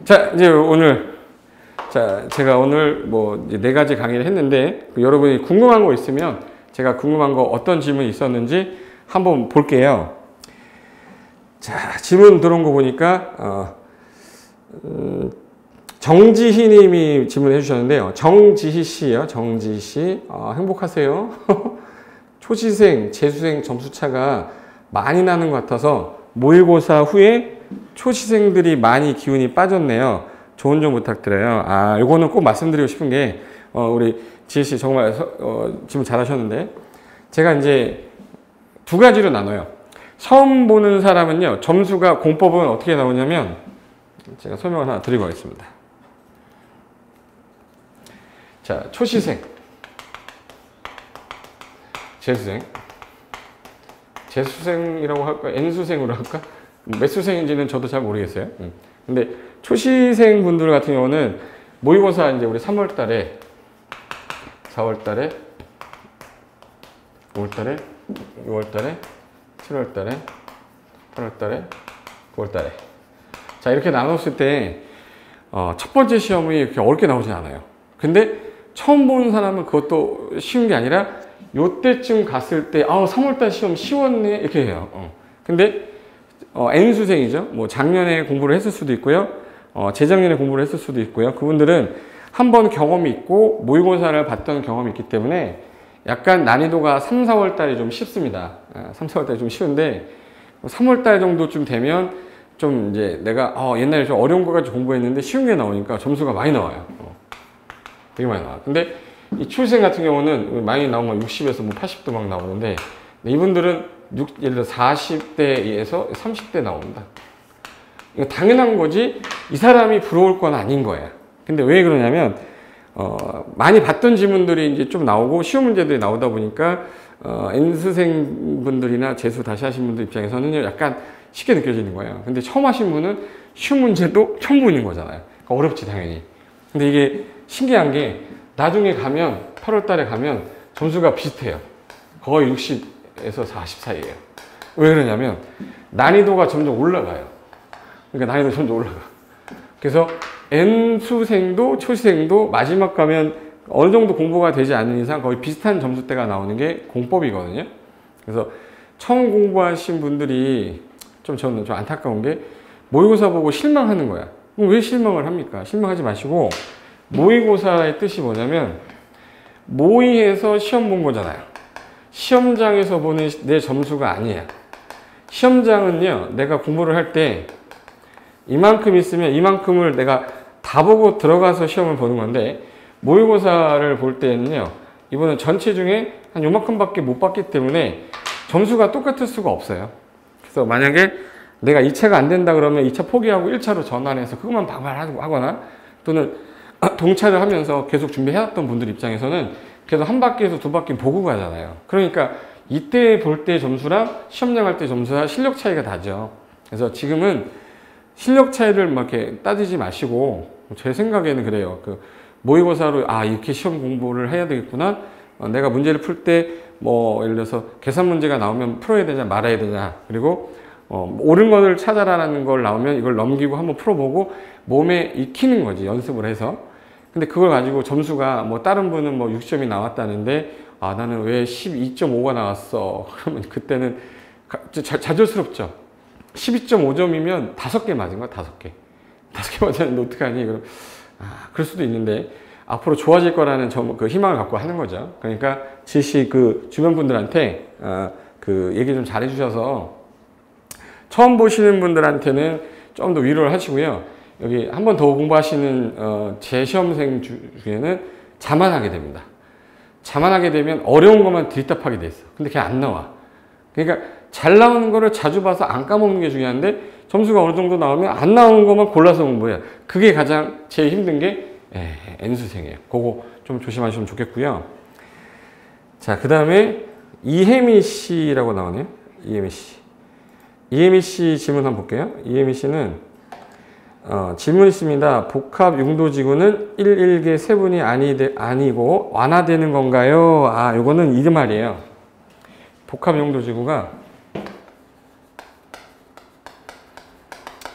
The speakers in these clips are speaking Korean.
자, 이제 오늘, 제가 오늘 뭐 이제 4가지 강의를 했는데, 여러분이 궁금한 거 있으면 제가 궁금한 거 어떤 질문이 있었는지 한번 볼게요. 자, 질문 들어온 거 보니까, 정지희 님이 질문해 주셨는데요. 정지희 씨요. 정지희 씨. 행복하세요? 초시생, 재수생 점수 차가 많이 나는 것 같아서 모의고사 후에 초시생들이 많이 기운이 빠졌네요. 조언 좀 부탁드려요. 요거는 꼭 말씀드리고 싶은 게, 우리 지혜 씨 정말 질문 잘하셨는데, 제가 이제 2가지로 나눠요. 처음 보는 사람은요, 점수가 공법은 어떻게 나오냐면, 제가 설명을 하나 드리고 가겠습니다. 자, 초시생, 재수생, 재수생이라고 할까? N수생으로 할까? 몇 수생인지는 저도 잘 모르겠어요. 근데 초시생 분들 같은 경우는 모의고사 이제 우리 3월 달에, 4월 달에, 5월 달에, 6월 달에, 7월 달에, 8월 달에, 9월 달에. 자, 이렇게 나눴을 때, 첫 번째 시험이 이렇게 어렵게 나오진 않아요. 근데 처음 보는 사람은 그것도 쉬운 게 아니라, 요때쯤 갔을 때, 3월달 시험 쉬웠네, 이렇게 해요. 근데, N수생이죠. 뭐, 작년에 공부를 했을 수도 있고요. 재작년에 공부를 했을 수도 있고요. 그분들은 한번 경험이 있고, 모의고사를 봤던 경험이 있기 때문에, 약간 난이도가 3, 4월 달이 좀 쉽습니다. 3, 4월 달이 좀 쉬운데, 3월 달 정도쯤 되면, 좀 이제 내가, 옛날에 좀 어려운 거 가지고 공부했는데 쉬운 게 나오니까 점수가 많이 나와요. 되게 많이 나와요. 근데 이 초시생 같은 경우는 많이 나오면 60에서 뭐 80도 막 나오는데, 이분들은 예를 들어 40대에서 30대 나옵니다. 이거 당연한 거지, 이 사람이 부러울 건 아닌 거예요. 근데 왜 그러냐면, 많이 봤던 지문들이 이제 좀 나오고 쉬운 문제들이 나오다 보니까, N수생 분들이나 재수 다시 하신 분들 입장에서는 약간 쉽게 느껴지는 거예요. 근데 처음 하신 분은 쉬운 문제도 처음 보는 거잖아요. 그러니까 어렵지, 당연히. 근데 이게 신기한 게, 나중에 가면, 8월 달에 가면 점수가 비슷해요. 거의 60에서 40 사이에요. 왜 그러냐면, 난이도가 점점 올라가요. 그러니까 난이도가 점점 올라가. 그래서 N수생도 초시생도 마지막 가면 어느 정도 공부가 되지 않는 이상 거의 비슷한 점수대가 나오는 게 공법이거든요. 그래서 처음 공부하신 분들이 저는 좀 안타까운 게, 모의고사 보고 실망하는 거야. 그럼 왜 실망을 합니까? 실망하지 마시고, 모의고사의 뜻이 뭐냐면, 모의에서 시험 본 거잖아요. 시험장에서 보는 내 점수가 아니에요. 시험장은요, 내가 공부를 할 때 이만큼 있으면 이만큼을 내가 다 보고 들어가서 시험을 보는 건데, 모의고사를 볼 때는요, 이번은 전체 중에 한 요만큼밖에 못 봤기 때문에 점수가 똑같을 수가 없어요. 그래서 만약에 내가 2차가 안 된다 그러면 2차 포기하고 1차로 전환해서 그것만 하거나, 또는 동차를 하면서 계속 준비해왔던 분들 입장에서는 계속 한 바퀴에서 2바퀴 보고 가잖아요. 그러니까 이때 볼 때 점수랑 시험장 할 때 점수랑 실력 차이가 나죠. 그래서 지금은 실력 차이를 막 이렇게 따지지 마시고, 제 생각에는 그래요. 모의고사로 이렇게 시험 공부를 해야 되겠구나. 내가 문제를 풀 때 뭐 예를 들어서 계산 문제가 나오면 풀어야 되냐 말아야 되냐, 그리고 옳은 것을 찾아라는 걸 나오면 이걸 넘기고 한번 풀어보고 몸에 익히는 거지, 연습을 해서. 근데 그걸 가지고 점수가 뭐 다른 분은 뭐 6점이 나왔다는데, 나는 왜 12.5가 나왔어? 그러면 그때는 자절스럽죠. 12.5점이면 5개 맞은 거야, 5개. 5개 맞았는데 어떡하니? 그럼, 그럴 수도 있는데, 앞으로 좋아질 거라는 그 희망을 갖고 하는 거죠. 그러니까, 지시 주변 분들한테, 얘기 좀 잘 해주셔서, 처음 보시는 분들한테는 좀 더 위로를 하시고요. 여기 한 번 더 공부하시는, 재시험생 중에는 자만하게 됩니다. 자만하게 되면 어려운 것만 들이답하게 돼 있어. 근데 그게 안 나와. 그러니까, 잘 나오는 거를 자주 봐서 안 까먹는 게 중요한데, 점수가 어느 정도 나오면 안 나오는 것만 골라서 공부해요. 그게 가장 제일 힘든 게 N수생이에요. 그거 좀 조심하시면 좋겠고요. 자, 그 다음에 이혜미 씨라고 나오네요. 이혜미 씨. 이혜미 씨 질문 한번 볼게요. 이혜미 씨는 질문 있습니다. 복합 융도지구는 1, 1개 세분이 아니고 완화되는 건가요? 요거는 이 말이에요. 복합 융도지구가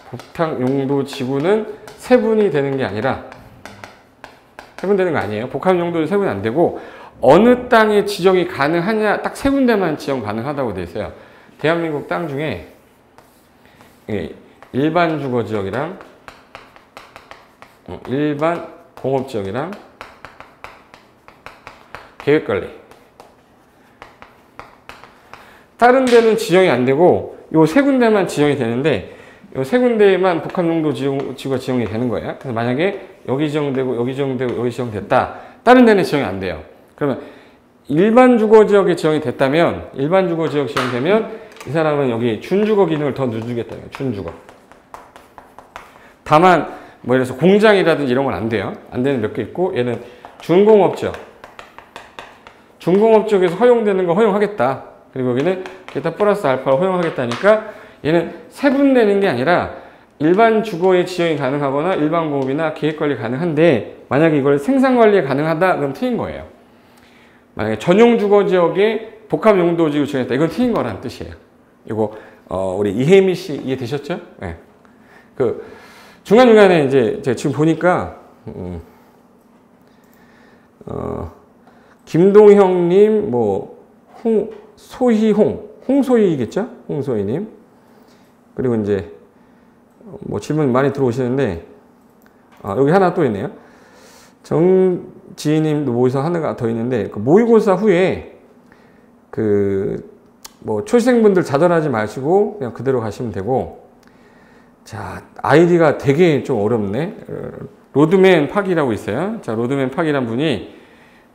복합 용도 지구는 세분이 되는 게 아니라 세분되는 거 아니에요. 복합 용도는 세분이 안 되고 어느 땅에 지정이 가능하냐 딱 세 군데만 지정 가능하다고 돼 있어요. 대한민국 땅 중에 일반 주거 지역이랑 일반 공업 지역이랑 계획관리 다른 데는 지정이 안 되고 요 세 군데만 지정이 되는데 요 세 군데만 복합용도 지구가 지정이 되는 거예요. 그래서 만약에 여기 지정되고 여기 지정되고 여기 지정됐다. 다른 데는 지정이 안 돼요. 그러면 일반 주거 지역에 지정이 됐다면 일반 주거 지역 지정되면 이 사람은 여기 준주거 기능을 더 넣어주겠다는 거예요. 준주거. 다만 뭐 예를 들어서 공장이라든지 이런 건 안 돼요. 안 되는 몇 개 있고 얘는 준공업 지역. 준공업 지역에서 허용되는 거 허용하겠다. 그리고 여기는 기타 플러스 알파로 허용하겠다니까 얘는 세분되는 게 아니라 일반 주거에 지정이 가능하거나 일반 공업이나 계획관리 가능한데 만약에 이걸 생산관리에 가능하다 그럼 틀린 거예요. 만약에 전용 주거 지역에 복합 용도 지구 지정했다 이건 틀린 거라는 뜻이에요. 이거 우리 이혜미 씨 이해되셨죠? 네. 그 중간중간에 이제 제가 지금 보니까 김동형님 뭐 홍소희겠죠? 홍소희님. 그리고 이제 뭐 질문 많이 들어오시는데 여기 하나 또 있네요. 정지희님도 모의고사 하나가 더 있는데 그 모의고사 후에 그 뭐 초시생분들 좌절하지 마시고 그냥 그대로 가시면 되고 자 아이디가 되게 좀 어렵네. 로드맨 파기라고 있어요. 자 로드맨 파기란 분이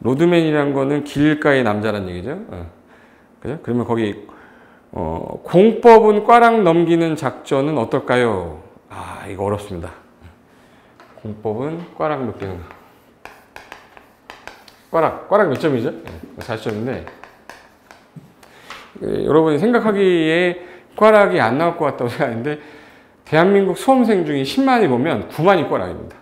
로드맨이란 거는 길가의 남자란 얘기죠. 그죠? 그러면 거기 공법은 꽈락 넘기는 작전은 어떨까요? 이거 어렵습니다. 공법은 꽈락 넘기는 꽈락 몇 점이죠? 40점인데 여러분이 생각하기에 꽈락이 안 나올 것 같다고 생각하는데 대한민국 수험생 중에 10만이 보면 9만이 꽈락입니다.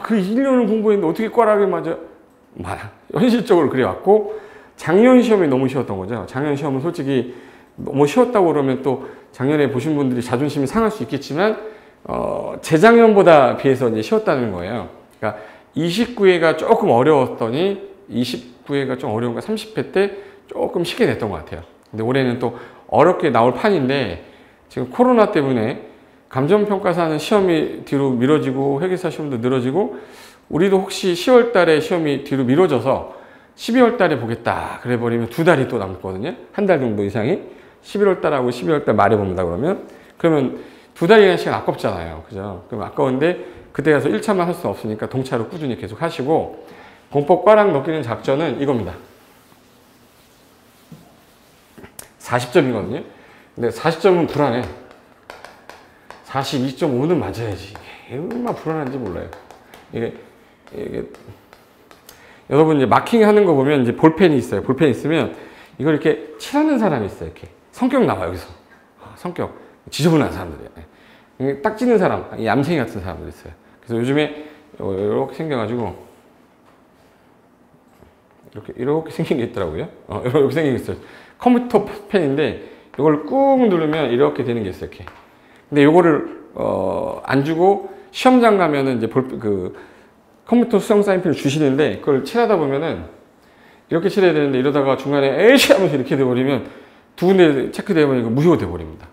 그 1년을 공부했는데 어떻게 꽈락이 맞아? 현실적으로 그래왔고 작년 시험이 너무 쉬웠던 거죠. 작년 시험은 솔직히 너무 쉬웠다고 그러면 또 작년에 보신 분들이 자존심이 상할 수 있겠지만 재작년보다 비해서 이제 쉬웠다는 거예요. 그러니까 29회가 조금 어려웠더니 29회가 좀 어려운 거 30회 때 조금 쉽게 됐던 것 같아요. 근데 올해는 또 어렵게 나올 판인데 지금 코로나 때문에 감정평가사는 시험이 뒤로 미뤄지고 회계사 시험도 늘어지고 우리도 혹시 10월 달에 시험이 뒤로 미뤄져서 12월 달에 보겠다 그래 버리면 2달이 또 남거든요. 한 달 정도 이상이 11월 달하고 12월 달 말에 봅니다. 그러면 2달이라는 시간 아깝잖아요. 그죠? 그럼 아까운데 그때 가서 1차만 할 수 없으니까 동차로 꾸준히 계속 하시고 공법 꽈락 넘기는 작전은 이겁니다. 40점이거든요. 근데 40점은 불안해. 42.5는 맞아야지. 이게 얼마나 불안한지 몰라요. 이게 여러분 이제 마킹 하는 거 보면 이제 볼펜이 있어요. 볼펜 있으면 이걸 이렇게 칠하는 사람이 있어요. 이렇게 성격 나와 여기서. 성격 지저분한 사람들이에요. 딱 찌는 사람, 얌생이 같은 사람들 있어요. 그래서 요즘에 이렇게 생겨가지고 이렇게 생긴 게 있더라고요. 이렇게 생긴 게 있어요. 컴퓨터 펜인데 이걸 꾹 누르면 이렇게 되는 게 있어요. 이렇게. 근데 이거를 안 주고 시험장 가면은 이제 컴퓨터 수정 사인펜을 주시는데 그걸 칠하다 보면은 이렇게 칠해야 되는데 이러다가 중간에 에이씨 하면서 이렇게 돼버리면 두 군데 체크되면 이거 무효 돼버립니다.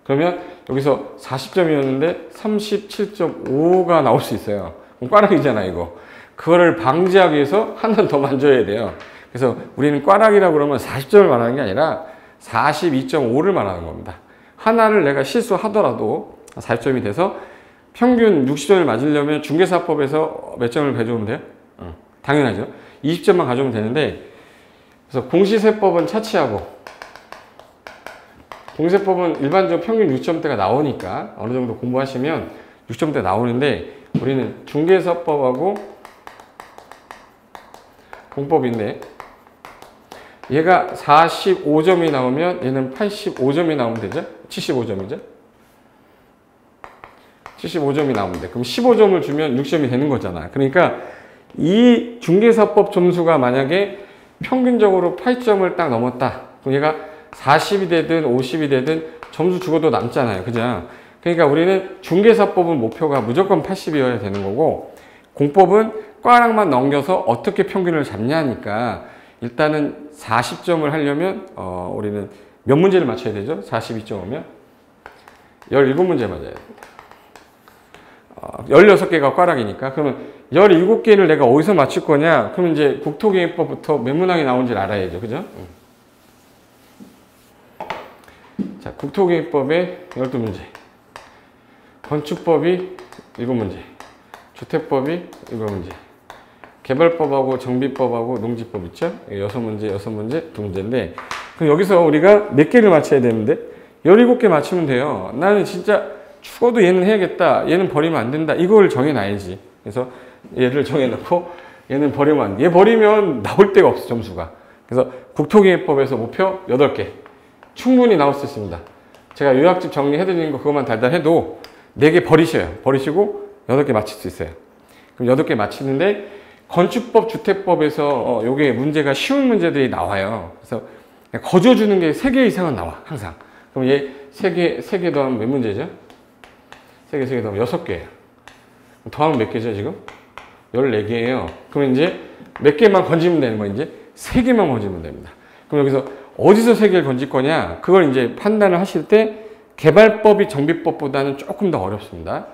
그러면 여기서 40점이었는데 37.5가 나올 수 있어요. 그럼 꽈락이잖아 이거. 그거를 방지하기 위해서 하나는 더 만져야 돼요. 그래서 우리는 꽈락이라고 그러면 40점을 말하는 게 아니라 42.5를 말하는 겁니다. 하나를 내가 실수하더라도 40점이 돼서 평균 60점을 맞으려면 중개사법에서 몇 점을 가져오면 돼요? 당연하죠. 20점만 가져오면 되는데 그래서 공시세법은 차치하고 공시세법은 일반적으로 평균 6점대가 나오니까 어느 정도 공부하시면 6점대 나오는데 우리는 중개사법하고 공법인데 얘가 45점이 나오면 얘는 85점이 나오면 되죠? 75점이죠? 75점이 나오면 돼. 그럼 15점을 주면 6점이 되는 거잖아. 그러니까 이 중개사법 점수가 만약에 평균적으로 8점을 딱 넘었다. 그럼 얘가 40이 되든 50이 되든 점수 죽어도 남잖아요. 그죠? 그러니까 우리는 중개사법은 목표가 무조건 80이어야 되는 거고, 공법은 꽈락만 넘겨서 어떻게 평균을 잡냐니까 일단은 40점을 하려면 우리는 몇 문제를 맞춰야 되죠? 42.5면 17문제 맞아야 됩니다. 16개가 꽈락이니까. 그러면 17개를 내가 어디서 맞출 거냐? 그러면 이제 국토개혁법부터 몇 문항이 나온지를 알아야죠. 그죠? 자, 국토개혁법에 12문제. 건축법이 7문제. 주택법이 7문제. 개발법하고 정비법하고 농지법 있죠? 6문제, 6문제, 2문제인데, 그럼 여기서 우리가 몇 개를 맞춰야 되는데 17개 맞추면 돼요. 나는 진짜 죽어도 얘는 해야겠다, 얘는 버리면 안 된다, 이걸 정해놔야지. 그래서 얘를 정해놓고 얘는 버리면 안 돼. 얘 버리면 나올 데가 없어, 점수가. 그래서 국토개혁법에서 목표 8개 충분히 나올 수 있습니다. 제가 요약집 정리해드리는 거 그것만 달달해도 4개 버리셔요. 버리시고 8개 맞힐 수 있어요. 그럼 8개 맞히는데 건축법, 주택법에서 요게 문제가 쉬운 문제들이 나와요. 그래서 거저주는 게 3개 이상은 나와, 항상. 그럼 얘 3개 더하면 몇 문제죠? 3개 더하면 6개예요. 더하면 몇 개죠, 지금? 14개예요. 그럼 이제 몇 개만 건지면 되는 거예요, 이제? 3개만 건지면 됩니다. 그럼 여기서 어디서 3개를 건질 거냐? 그걸 이제 판단을 하실 때 개발법이 정비법보다는 조금 더 어렵습니다.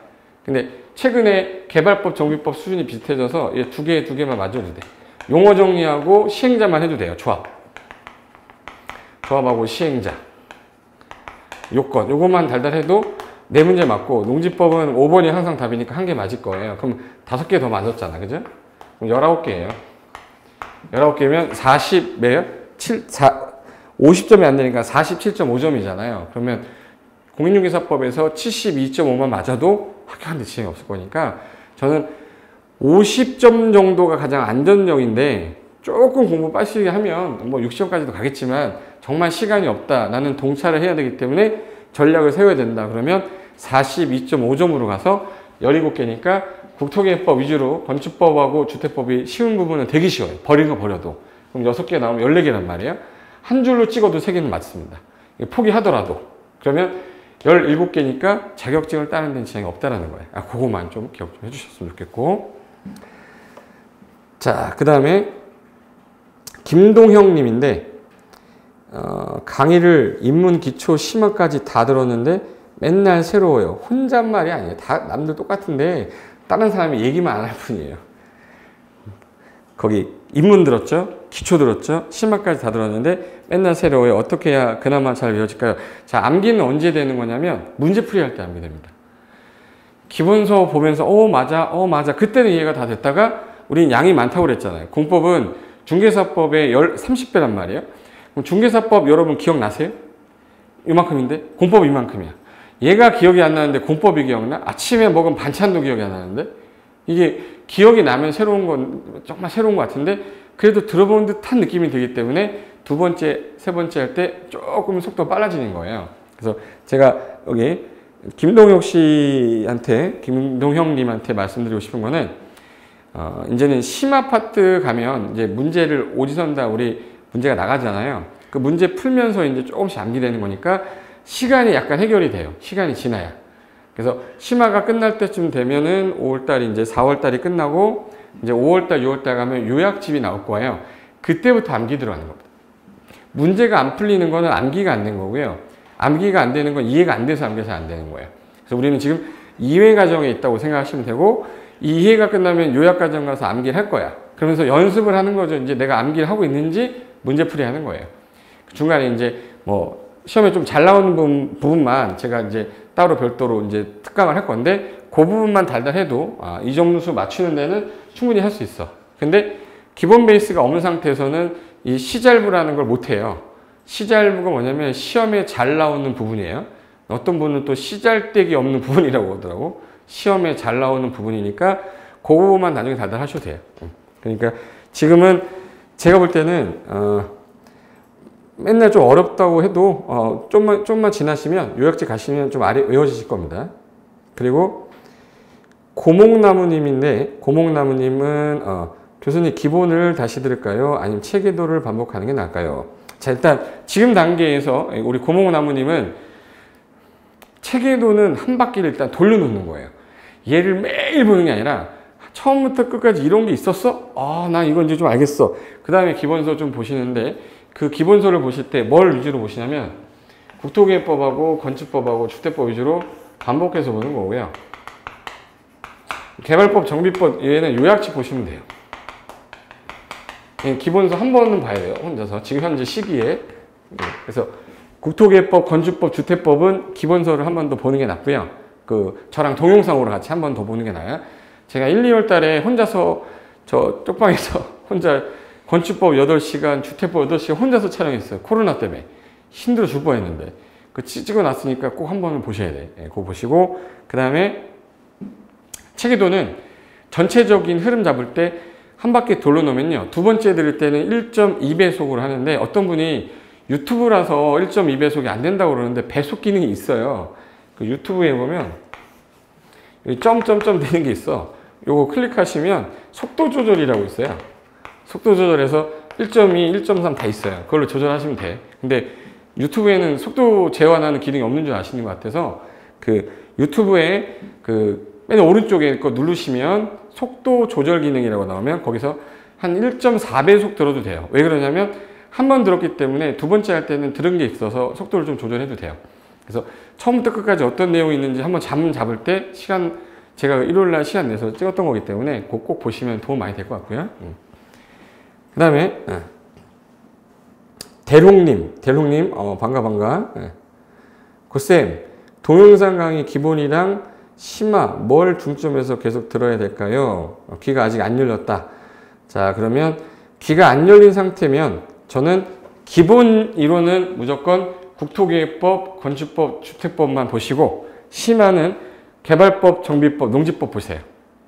근데 최근에 개발법, 정비법 수준이 비슷해져서 얘 두 개만 맞춰도 돼. 용어 정리하고 시행자만 해도 돼요. 조합하고 시행자. 요건, 요것만 달달해도 4문제 맞고, 농지법은 5번이 항상 답이니까 1개 맞을 거예요. 그럼 5개 더 맞았잖아. 그죠? 그럼 19개예요. 19개면 40, 매요? 50점이 안 되니까 47.5점이잖아요. 그러면 공인중개사법에서 72.5만 맞아도 합격하는데 지장이 없을 거니까 저는 50점 정도가 가장 안전적인데, 조금 공부 빠시게 하면 뭐 60점까지도 가겠지만 정말 시간이 없다, 나는 동차를 해야 되기 때문에 전략을 세워야 된다, 그러면 42.5점으로 가서 17개니까 국토개혁법 위주로 건축법하고 주택법이 쉬운 부분은 되게 쉬워요. 버린 거 버려도. 그럼 6개 나오면 14개란 말이에요. 한 줄로 찍어도 3개는 맞습니다. 포기하더라도. 그러면 17개니까 자격증을 따는 데는 지장이 없다는 거예요. 그거만 좀 기억 좀 해주셨으면 좋겠고. 자, 그 다음에 김동형 님인데, 강의를 입문, 기초, 심화까지 다 들었는데 맨날 새로워요. 혼잣말이 아니에요. 다 남들 똑같은데 다른 사람이 얘기만 안 할 뿐이에요. 거기 입문 들었죠? 기초 들었죠? 심화까지 다 들었는데 맨날 새로워요. 어떻게 해야 그나마 잘 외워질까요? 자, 암기는 언제 되는 거냐면 문제풀이 할 때 암기 됩니다. 기본서 보면서 맞아 그때는 이해가 다 됐다가, 우린 양이 많다고 그랬잖아요. 공법은 중개사법의 30배란 말이에요. 그럼 중개사법 여러분 기억나세요? 이만큼인데 공법 이만큼이야. 얘가 기억이 안 나는데 공법이 기억나? 아침에 먹은 반찬도 기억이 안 나는데? 이게 기억이 나면 새로운 건 정말 새로운 것 같은데, 그래도 들어본 듯한 느낌이 들기 때문에 2번째, 3번째 할 때 조금 속도가 빨라지는 거예요. 그래서 제가 여기 김동형님한테 말씀드리고 싶은 거는, 이제는 심화 파트 가면 이제 문제를 오지선다 우리 문제가 나가잖아요. 그 문제 풀면서 이제 조금씩 암기되는 거니까 시간이 약간 해결이 돼요. 시간이 지나야. 그래서 심화가 끝날 때쯤 되면은 5월달이 이제 4월달이 끝나고 이제 5월달, 6월달 가면 요약집이 나올 거예요. 그때부터 암기 들어가는 겁니다. 문제가 안 풀리는 거는 암기가 안 된 거고요. 암기가 안 되는 건 이해가 안 돼서 암기가 잘 안 되는 거예요. 그래서 우리는 지금 이해 과정에 있다고 생각하시면 되고, 이해가 끝나면 요약 과정 가서 암기를 할 거야. 그러면서 연습을 하는 거죠. 이제 내가 암기를 하고 있는지 문제풀이 하는 거예요. 중간에 이제 뭐 시험에 좀 잘 나오는 부분만 제가 이제 따로 별도로 이제 특강을 할 건데, 그 부분만 달달해도 이 점수 맞추는 데는 충분히 할 수 있어. 근데 기본 베이스가 없는 상태에서는 이 시잘부라는 걸 못 해요. 시잘부가 뭐냐면 시험에 잘 나오는 부분이에요. 어떤 분은 또 시잘데기 없는 부분이라고 하더라고. 시험에 잘 나오는 부분이니까 그 부분만 나중에 달달 하셔도 돼요. 그러니까 지금은 제가 볼 때는 맨날 좀 어렵다고 해도 좀만 지나시면 요약지 가시면 좀 외워지실 겁니다. 그리고 고목나무님인데, 고목나무님은 교수님 기본을 다시 들을까요? 아니면 체계도를 반복하는 게 나을까요? 자, 일단 지금 단계에서 우리 고목나무님은 체계도는 한 바퀴를 일단 돌려놓는 거예요. 얘를 매일 보는 게 아니라 처음부터 끝까지 이런 게 있었어? 아, 나 이건 이제 좀 알겠어. 그 다음에 기본서 좀 보시는데 그 기본서를 보실 때 뭘 위주로 보시냐면 국토개발법하고 건축법하고 주택법 위주로 반복해서 보는 거고요. 개발법, 정비법 얘는 요약집 보시면 돼요. 기본서 한 번은 봐야 돼요. 혼자서 지금 현재 시기에. 그래서 국토개법, 건축법, 주택법은 기본서를 한 번 더 보는 게 낫고요. 저랑 동영상으로 같이 한 번 더 보는 게 나아요. 제가 1, 2월 달에 혼자서 저 쪽방에서 혼자 건축법 8시간, 주택법 8시간 혼자서 촬영했어요. 코로나 때문에. 힘들어 죽을 뻔했는데. 찍어 놨으니까 꼭 한 번은 보셔야 돼. 그거 보시고. 그 다음에 체계도는 전체적인 흐름 잡을 때 한 바퀴 돌려놓으면요. 두 번째 들을 때는 1.2배속으로 하는데 어떤 분이 유튜브라서 1.2배속이 안 된다고 그러는데 배속 기능이 있어요. 그 유튜브에 보면 여기 점점점 되는 게 있어. 요거 클릭하시면 속도 조절이라고 있어요. 속도 조절해서 1.2, 1.3 다 있어요. 그걸로 조절하시면 돼. 근데 유튜브에는 속도 제한하는 기능이 없는 줄 아시는 것 같아서 유튜브에 맨 오른쪽에 거 누르시면 속도 조절 기능이라고 나오면 거기서 한 1.4배속 들어도 돼요. 왜 그러냐면 한 번 들었기 때문에 두 번째 할 때는 들은 게 있어서 속도를 좀 조절해도 돼요. 그래서 처음부터 끝까지 어떤 내용이 있는지 한번 잡을 때 제가 일요일날 시간 내서 찍었던 거기 때문에 꼭 보시면 도움 많이 될 것 같고요. 그 다음에 대롱님 반가. 고쌤, 동영상 강의 기본이랑 심화 뭘 중점에서 계속 들어야 될까요? 귀가 아직 안 열렸다. 자, 그러면 귀가 안 열린 상태면 저는 기본 이론은 무조건 국토개발법, 건축법, 주택법만 보시고 심화는 개발법, 정비법, 농지법 보세요.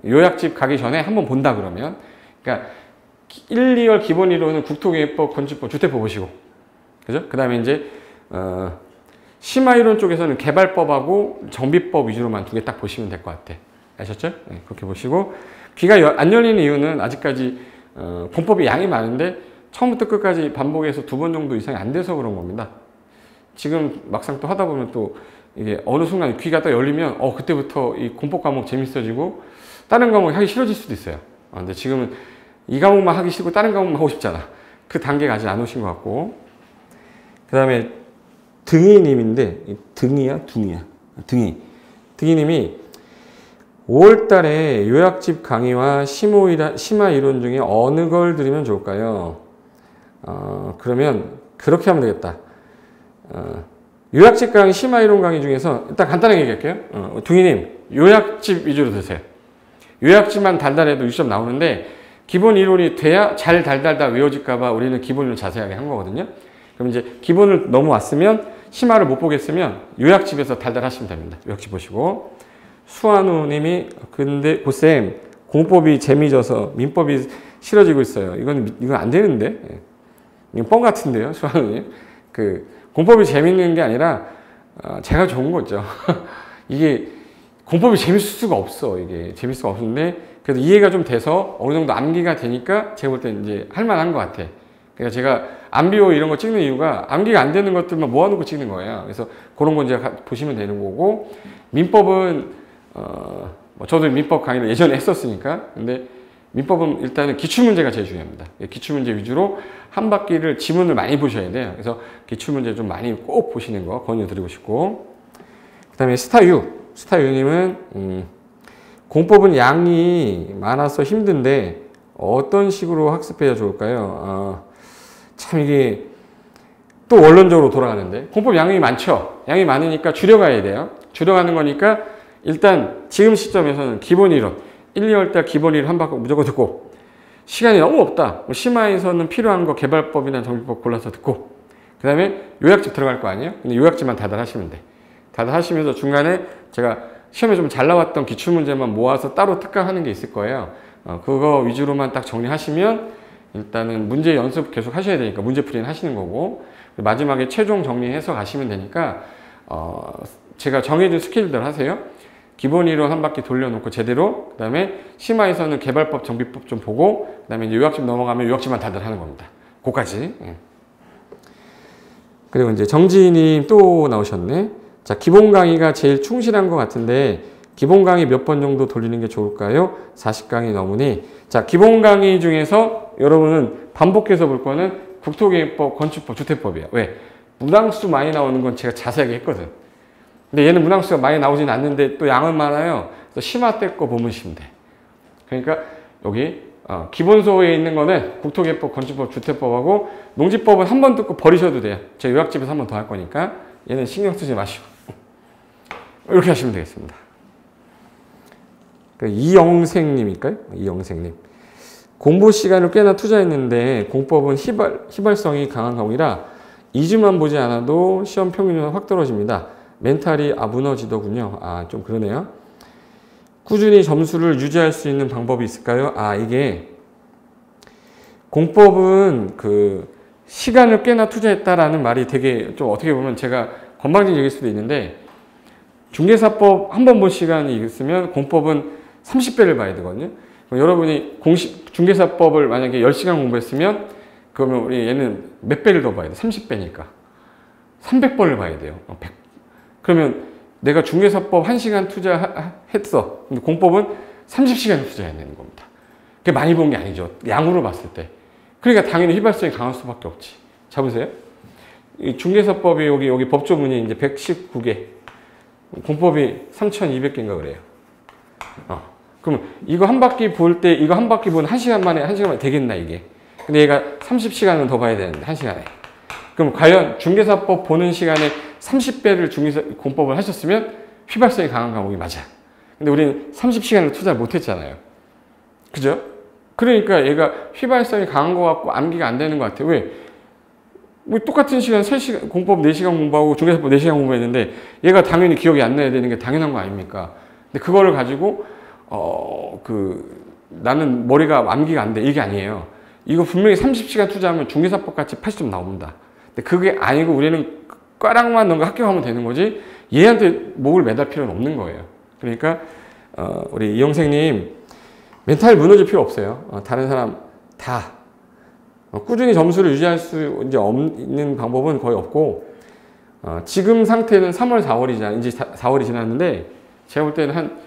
요약집 가기 전에 한번 본다 그러면. 그러니까 1, 2월 기본 이론은 국토개발법, 건축법, 주택법 보시고. 그죠? 그 다음에 이제 심화 이론 쪽에서는 개발법하고 정비법 위주로만 두 개 딱 보시면 될 것 같아. 아셨죠? 네, 그렇게 보시고. 귀가 안 열리는 이유는 아직까지 공법이 양이 많은데 처음부터 끝까지 반복해서 2번 정도 이상이 안 돼서 그런 겁니다. 지금 막상 또 하다 보면 또 이게 어느 순간 귀가 딱 열리면 그때부터 이 공법 과목 재밌어지고 다른 과목 하기 싫어질 수도 있어요. 근데 지금은 이 과목만 하기 싫고 다른 과목만 하고 싶잖아. 그 단계가 아직 안 오신 것 같고. 그 다음에 등이님인데 등이야? 등이님이 5월달에 요약집 강의와 심화 이론 중에 어느 걸 들으면 좋을까요? 그러면 그렇게 하면 되겠다. 요약집 강의, 심화 이론 강의 중에서 일단 간단하게 얘기할게요. 등이님, 요약집 위주로 드세요. 요약집만 달달해도 6점 나오는데 기본 이론이 돼야 잘 달달달 외워질까봐 우리는 기본 이론 자세하게 한 거거든요. 그럼 이제 기본을 넘어왔으면 심화를 못 보겠으면 요약집에서 달달 하시면 됩니다. 요약집 보시고. 수환우님이 근데 고쌤 공법이 재미져서 민법이 싫어지고 있어요. 이건 안 되는데. 이건 뻥 같은데요, 수환우님. 공법이 재밌는 게 아니라 제가 좋은 거죠. 이게 공법이 재밌을 수가 없어. 이게 재밌을 수가 없는데 그래도 이해가 좀 돼서 어느 정도 암기가 되니까 제가 볼 때 이제 할만한 것 같아. 그러니까 제가 암비호 이런 거 찍는 이유가 암기가 안 되는 것들만 모아놓고 찍는 거예요. 그래서 그런 건 이제 보시면 되는 거고, 민법은 저도 민법 강의를 예전에 했었으니까. 근데 민법은 일단은 기출문제가 제일 중요합니다. 기출문제 위주로 한 바퀴를 지문을 많이 보셔야 돼요. 그래서 기출문제 좀 많이 꼭 보시는 거 권유드리고 싶고. 그 다음에 스타유님은 공법은 양이 많아서 힘든데 어떤 식으로 학습해야 좋을까요? 참 이게 또 원론적으로 돌아가는데 공법 양이 많죠. 양이 많으니까 줄여가야 돼요. 줄여가는 거니까 일단 지금 시점에서는 기본 이론 1, 2월 달 기본 이론 한 바퀴 무조건 듣고, 시간이 너무 없다 심화에서는 필요한 거 개발법이나 정비법 골라서 듣고, 그 다음에 요약집 들어갈 거 아니에요. 근데 요약집만 다들 하시면 돼. 다들 하시면서 중간에 제가 시험에 좀 잘 나왔던 기출문제만 모아서 따로 특강하는 게 있을 거예요. 그거 위주로만 딱 정리하시면 일단은 문제 연습 계속 하셔야 되니까 문제풀이는 하시는 거고, 마지막에 최종 정리해서 가시면 되니까 제가 정해준 스킬들 하세요. 기본 이론 한 바퀴 돌려놓고 제대로, 그 다음에 심화에서는 개발법, 정비법 좀 보고, 그 다음에 이제 요약집 넘어가면 요약집만 다들 하는 겁니다. 그거까지. 그리고 이제 정지님 또 나오셨네. 자, 기본 강의가 제일 충실한 것 같은데 기본 강의 몇 번 정도 돌리는 게 좋을까요? 40강이 넘으니. 자, 기본 강의 중에서 여러분은 반복해서 볼 거는 국토개혁법, 건축법, 주택법이에요. 왜? 문항수 많이 나오는 건 제가 자세하게 했거든. 근데 얘는 문항수가 많이 나오진 않는데 또 양은 많아요. 그래서 심화 때 거 보시면 돼. 그러니까 여기 기본소에 있는 거는 국토개혁법, 건축법, 주택법하고 농지법은 한 번 듣고 버리셔도 돼요. 제가 요약집에서 한 번 더 할 거니까 얘는 신경 쓰지 마시고 이렇게 하시면 되겠습니다. 이영생님일까요? 이영생님. 공부 시간을 꽤나 투자했는데 공법은 휘발성이 강한 과목이라 2주만 보지 않아도 시험 평균은 확 떨어집니다. 멘탈이 무너지더군요. 좀 그러네요. 꾸준히 점수를 유지할 수 있는 방법이 있을까요? 이게 공법은 그 시간을 꽤나 투자했다라는 말이 되게 좀 어떻게 보면 제가 건방진 얘기일 수도 있는데 중개사법 한 번 볼 시간이 있으면 공법은 30배를 봐야 되거든요. 여러분이 중개사법을 만약에 10시간 공부했으면 그러면 우리 얘는 몇 배를 더 봐야 돼? 30배니까 300번을 봐야 돼요. 100. 그러면 내가 중개사법 1시간 투자했어. 근데 공법은 30시간 투자해야 되는 겁니다. 그게 많이 본 게 아니죠. 양으로 봤을 때. 그러니까 당연히 휘발성이 강할 수밖에 없지. 잡으세요. 이 중개사법이 여기 법조문이 이제 119개. 공법이 3,200개인가 그래요. 그럼 이거 한 바퀴 볼 때 이거 한 바퀴 보는 1시간 만에 되겠나 이게. 근데 얘가 30시간은 더 봐야 되는데 1시간에. 그럼 과연 중개사법 보는 시간에 30배를 공법을 하셨으면 휘발성이 강한 과목이 맞아. 근데 우리는 30시간을 투자 못 했잖아요. 그죠? 그러니까 얘가 휘발성이 강한 것 같고 암기가 안 되는 것 같아요. 왜? 뭐 똑같은 시간 3시간, 공법 4시간 공부하고 중개사법 4시간 공부했는데 얘가 당연히 기억이 안 나야 되는 게 당연한 거 아닙니까? 근데 그거를 가지고 나는 머리가 암기가 안 돼. 이게 아니에요. 이거 분명히 30시간 투자하면 중개사법 같이 80점 나옵니다. 근데 그게 아니고 우리는 꽈락만 넣은 거 합격하면 되는 거지 얘한테 목을 매달 필요는 없는 거예요. 그러니까 우리 이영생님 멘탈 무너질 필요 없어요. 다른 사람 다 꾸준히 점수를 유지할 수 이제 없는 방법은 거의 없고 지금 상태는 3월, 4월이잖아요. 이제 4월이 지났는데 제가 볼 때는 한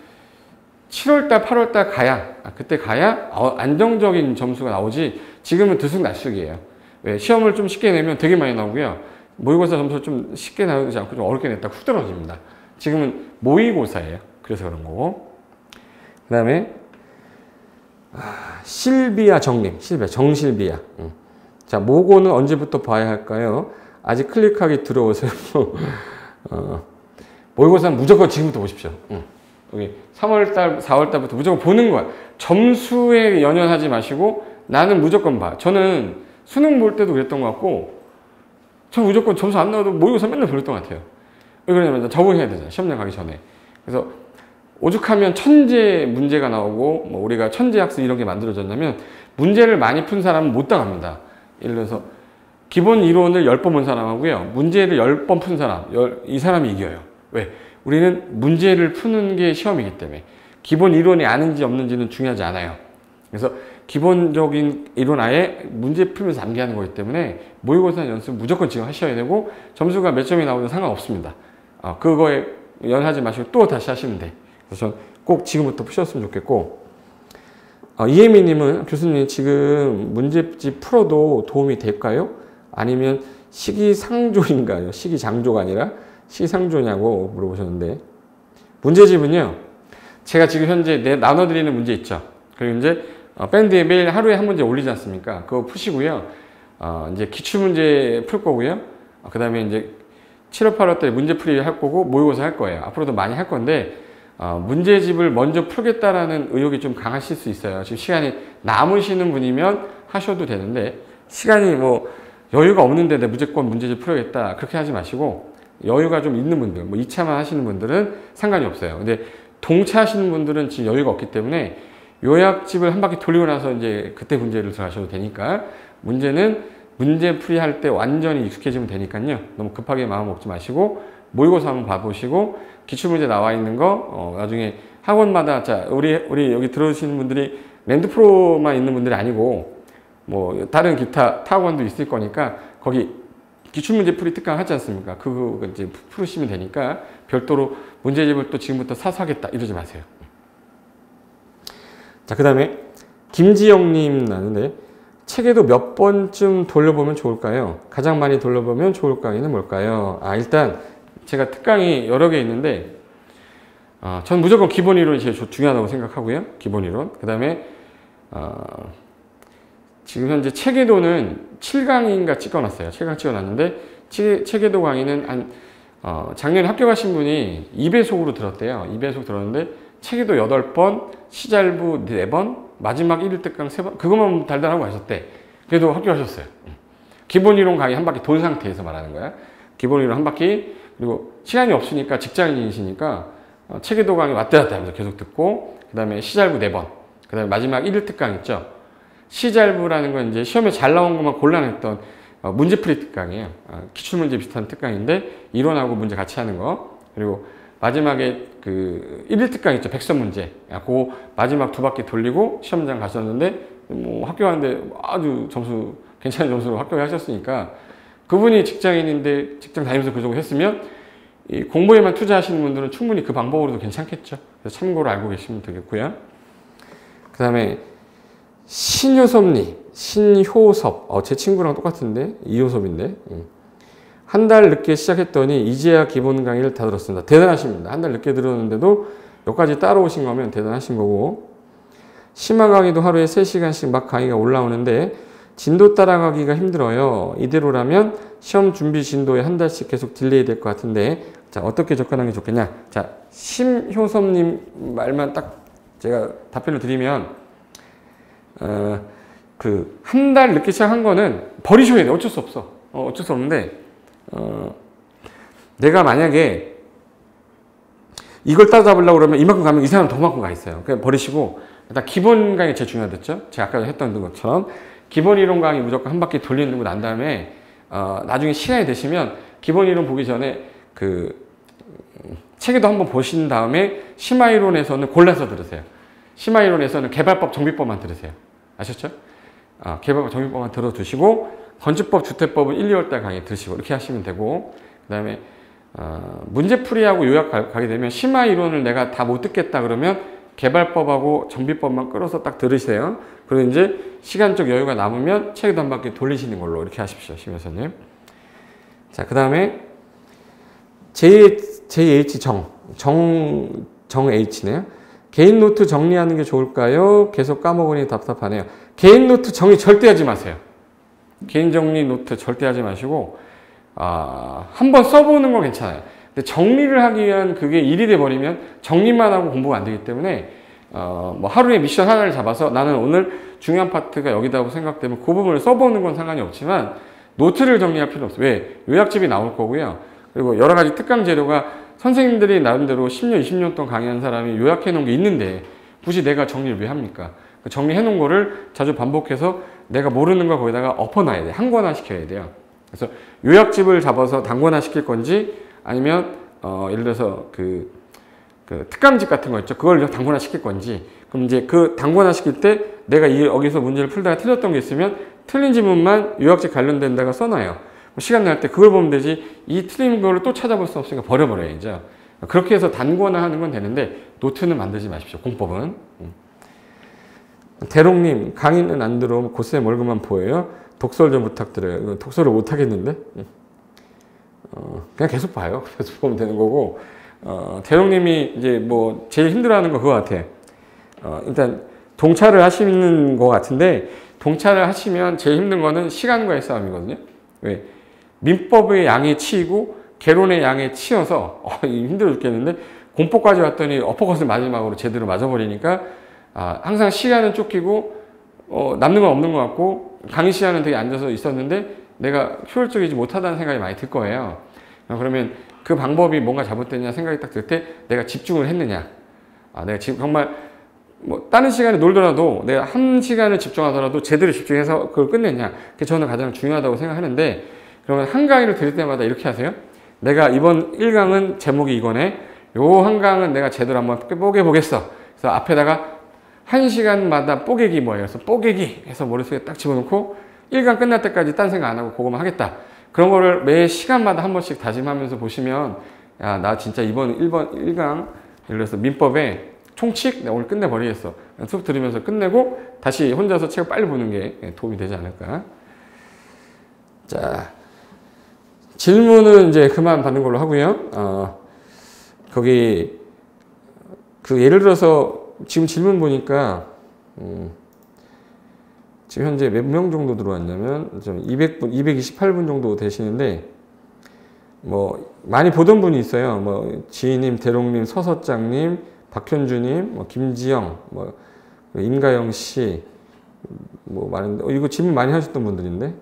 7월달, 8월달 가야 그때 가야 안정적인 점수가 나오지 지금은 들쑥날쑥이에요. 왜? 시험을 좀 쉽게 내면 되게 많이 나오고요. 모의고사 점수 좀 쉽게 나오지 않고 좀 어렵게 냈다 훅 떨어집니다. 지금은 모의고사예요. 그래서 그런 거고. 그 다음에 실비아 정님, 정실비아. 자, 모고는 언제부터 봐야 할까요? 아직 클릭하기 들어오세요. 모의고사는 무조건 지금부터 보십시오. 여기 3월달, 4월달부터 무조건 보는 거야. 점수에 연연하지 마시고 나는 무조건 봐. 저는 수능 볼 때도 그랬던 것 같고 저 무조건 점수 안 나와도 모의고사 맨날 불렀던 것 같아요. 왜 그러냐면 적응해야 되잖아. 시험장 가기 전에. 그래서 오죽하면 천재 문제가 나오고 뭐 우리가 천재학습 이런 게 만들어졌냐면 문제를 많이 푼 사람은 못 당합니다. 예를 들어서 기본 이론을 10번 본 사람하고요. 문제를 10번 푼 사람, 이 사람이 이겨요. 왜? 우리는 문제를 푸는 게 시험이기 때문에 기본 이론이 아는지 없는지는 중요하지 않아요. 그래서 기본적인 이론 아예 문제 풀면서 암기하는 거기 때문에 모의고사 연습 무조건 지금 하셔야 되고 점수가 몇 점이 나오든 상관없습니다. 그거에 연하지 마시고 또 다시 하시면 돼. 그래서 꼭 지금부터 푸셨으면 좋겠고 이혜미님은 교수님 지금 문제집 풀어도 도움이 될까요? 아니면 시기상조인가요? 시기장조가 아니라 시기상조냐고 물어보셨는데 문제집은요 제가 지금 현재 나눠드리는 문제 있죠. 그리고 이제 밴드에 매일 하루에 한 문제 올리지 않습니까? 그거 푸시고요. 이제 기출문제 풀 거고요. 그 다음에 이제 7월, 8월 때 문제풀이 할 거고 모의고사 할 거예요. 앞으로도 많이 할 건데 문제집을 먼저 풀겠다라는 의욕이 좀 강하실 수 있어요. 지금 시간이 남으시는 분이면 하셔도 되는데 시간이 뭐 여유가 없는데 내 무조건 문제집 풀어야겠다 그렇게 하지 마시고 여유가 좀 있는 분들, 뭐 2차만 하시는 분들은 상관이 없어요. 근데 동차 하시는 분들은 지금 여유가 없기 때문에 요약집을 한 바퀴 돌리고 나서 이제 그때 문제를 들어가셔도 되니까 문제는 문제풀이 할 때 완전히 익숙해지면 되니까요. 너무 급하게 마음 먹지 마시고 모의고사 한번 봐보시고 기출문제 나와 있는 거 나중에 학원마다 자 우리 여기 들어오시는 분들이 랜드프로만 있는 분들이 아니고 뭐 다른 기타 타학원도 있을 거니까 거기 기출문제 풀이 특강 하지 않습니까? 그거 이제 풀으시면 되니까 별도로 문제집을 또 지금부터 사서 하겠다 이러지 마세요. 자, 그 다음에 김지영님 나는데 책에도 몇 번쯤 돌려보면 좋을까요? 가장 많이 돌려보면 좋을 강의는 뭘까요? 일단 제가 특강이 여러 개 있는데 전 무조건 기본 이론이 제일 중요하다고 생각하고요. 기본 이론. 그 다음에 지금 현재 체계도는 7강인가 찍어놨어요. 7강 찍어놨는데 체계도 강의는 작년에 합격하신 분이 2배속으로 들었대요. 2배속 들었는데 체계도 8번, 시잘부 4번, 마지막 1일 특강 3번 그것만 달달하고 하셨대. 그래도 합격하셨어요. 기본 이론 강의 한 바퀴 돈 상태에서 말하는 거야. 기본 이론 한 바퀴, 그리고 시간이 없으니까 직장인이시니까 체계도 강의 왔다 갔다 하면서 계속 듣고, 그 다음에 시잘부 4번, 그 다음에 마지막 1일 특강 있죠. 시잘부라는 건 이제 시험에 잘 나온 것만 골라냈던 문제풀이 특강이에요. 기출문제 비슷한 특강인데 이론하고 문제 같이 하는 거. 그리고 마지막에 그 1일 특강 있죠. 백선 문제. 그 마지막 2바퀴 돌리고 시험장 가셨는데 뭐 합격하는데 아주 점수 괜찮은 점수로 합격하셨으니까 그분이 직장인인데 직장 다니면서 그 정도 했으면 이 공부에만 투자하시는 분들은 충분히 그 방법으로도 괜찮겠죠. 그래서 참고로 알고 계시면 되겠고요. 그 다음에 신효섭님, 신효섭. 제 친구랑 똑같은데 이효섭인데. 한 달 늦게 시작했더니 이제야 기본 강의를 다 들었습니다. 대단하십니다. 한 달 늦게 들었는데도 여기까지 따라오신 거면 대단하신 거고, 심화 강의도 하루에 3시간씩 막 강의가 올라오는데 진도 따라가기가 힘들어요. 이대로라면 시험 준비 진도에 한 달씩 계속 딜레이 될 것 같은데, 자, 어떻게 접근하는 게 좋겠냐. 자, 심효섭님 말만 딱 제가 답변을 드리면, 한 달 늦게 시작한 거는 버리셔야 돼. 어쩔 수 없어. 어쩔 수 없는데, 내가 만약에 이걸 따라잡으려고 그러면 이만큼 가면 이 사람 더만큼 가 있어요. 그냥 버리시고, 일단 기본 강의 제일 중요하겠죠? 제가 아까 했던 것처럼 기본 이론 강의 무조건 한 바퀴 돌리는 거 난 다음에 나중에 시간이 되시면 기본 이론 보기 전에 책에도 한번 보신 다음에 심화 이론에서는 골라서 들으세요. 심화 이론에서는 개발법, 정비법만 들으세요. 아셨죠? 개발법, 정비법만 들어두시고 건축법, 주택법은 1, 2월달 강의 들으시고 이렇게 하시면 되고, 그 다음에 문제풀이하고 요약 가게 되면 심화 이론을 내가 다 못 듣겠다 그러면 개발법하고 정비법만 끌어서 딱 들으세요. 그리고 이제 시간적 여유가 남으면 책에도 한 바퀴 돌리시는 걸로 이렇게 하십시오, 심혜선님. 자, 그 다음에 정H네요. 개인 노트 정리하는 게 좋을까요? 계속 까먹으니 답답하네요. 개인 노트 정리 절대 하지 마세요. 개인 정리 노트 절대 하지 마시고, 한번 써보는 건 괜찮아요. 근데 정리를 하기 위한 그게 일이 돼버리면 정리만 하고 공부가 안 되기 때문에, 뭐 하루에 미션 하나를 잡아서 나는 오늘 중요한 파트가 여기다고 생각되면 그 부분을 써보는 건 상관이 없지만, 노트를 정리할 필요 없어요. 왜? 요약집이 나올 거고요. 그리고 여러 가지 특강 재료가 선생님들이 나름대로 10년, 20년 동안 강의한 사람이 요약해 놓은 게 있는데, 굳이 내가 정리를 왜 합니까? 정리해 놓은 거를 자주 반복해서 내가 모르는 거 거기다가 엎어놔야 돼. 한권화 시켜야 돼요. 그래서 요약집을 잡아서 단권화 시킬 건지, 아니면 예를 들어서 그 특강집 같은 거 있죠. 그걸 단권화 시킬 건지. 그럼 이제 그 단권화 시킬 때 내가 여기서 문제를 풀다가 틀렸던 게 있으면 틀린 지문만 요약집 관련된 데가 써놔요. 시간 날 때 그걸 보면 되지, 이 틀린 거를 또 찾아볼 수 없으니까 버려버려야죠. 그렇게 해서 단권화 하는 건 되는데 노트는 만들지 마십시오. 공법은. 대롱님, 강의는 안 들어오면 고쌤 얼굴만 보여요? 독설 좀 부탁드려요. 독설을 못 하겠는데? 그냥 계속 봐요. 계속 보면 되는 거고, 대롱님이 이제 뭐 제일 힘들어하는 거 그거 같아. 일단 동차를 하시는 거 같은데, 동차를 하시면 제일 힘든 거는 시간과의 싸움이거든요. 왜? 민법의 양에 치이고 개론의 양에 치여서 힘들어 죽겠는데, 공법까지 왔더니 어퍼컷을 마지막으로 제대로 맞아버리니까 항상 시간은 쫓기고 남는 건 없는 것 같고, 강의 시간은 되게 앉아서 있었는데 내가 효율적이지 못하다는 생각이 많이 들 거예요. 그러면 그 방법이 뭔가 잘못됐냐 생각이 딱 들 때 내가 집중을 했느냐, 내가 지금 정말 뭐 다른 시간에 놀더라도 내가 한 시간을 집중하더라도 제대로 집중해서 그걸 끝냈냐, 그게 저는 가장 중요하다고 생각하는데, 그러면 한 강의를 들을 때마다 이렇게 하세요. 내가 이번 1강은 제목이 이거네, 요 한 강은 내가 제대로 한번 뽀개보겠어. 그래서 앞에다가 1시간마다 뽀개기 뭐예요? 그래서 뽀개기 해서 머릿속에 딱 집어넣고 1강 끝날 때까지 딴 생각 안 하고 그거만 하겠다. 그런 거를 매 시간마다 한 번씩 다짐하면서 보시면, 야, 나 진짜 이번 1강, 예를 들어서 민법에 총칙 내가 오늘 끝내버리겠어. 수업 들으면서 끝내고 다시 혼자서 책을 빨리 보는 게 도움이 되지 않을까. 자, 질문은 이제 그만 받는 걸로 하고요. 거기 그 예를 들어서 지금 질문 보니까 지금 현재 몇 명 정도 들어왔냐면 좀 200분, 228분 정도 되시는데 뭐 많이 보던 분이 있어요. 뭐 지희님, 대롱님, 서서장님, 박현주님, 뭐 김지영, 뭐 임가영 씨, 뭐 많은데 이거 질문 많이 하셨던 분들인데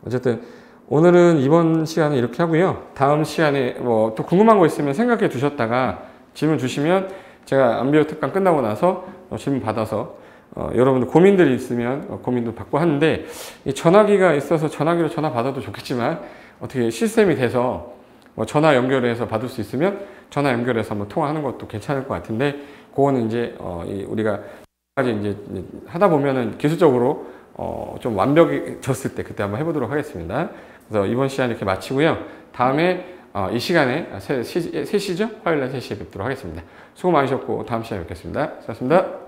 어쨌든 오늘은 이번 시간은 이렇게 하고요. 다음 시간에 뭐 또 궁금한 거 있으면 생각해 두셨다가 질문 주시면 제가 안비호 특강 끝나고 나서 질문 받아서 여러분들 고민들이 있으면 고민도 받고 하는데 이 전화기가 있어서 전화기로 전화 받아도 좋겠지만 어떻게 시스템이 돼서 뭐 전화 연결해서 받을 수 있으면 전화 연결해서 한번 통화하는 것도 괜찮을 것 같은데 그거는 이제 우리가 이제 하다 보면은 기술적으로 좀 완벽해졌을 때 그때 한번 해보도록 하겠습니다. 그래서 이번 시간 이렇게 마치고요. 다음에 이 시간에 3시죠? 화요일날 3시에 뵙도록 하겠습니다. 수고 많으셨고 다음 시간에 뵙겠습니다. 수고하셨습니다.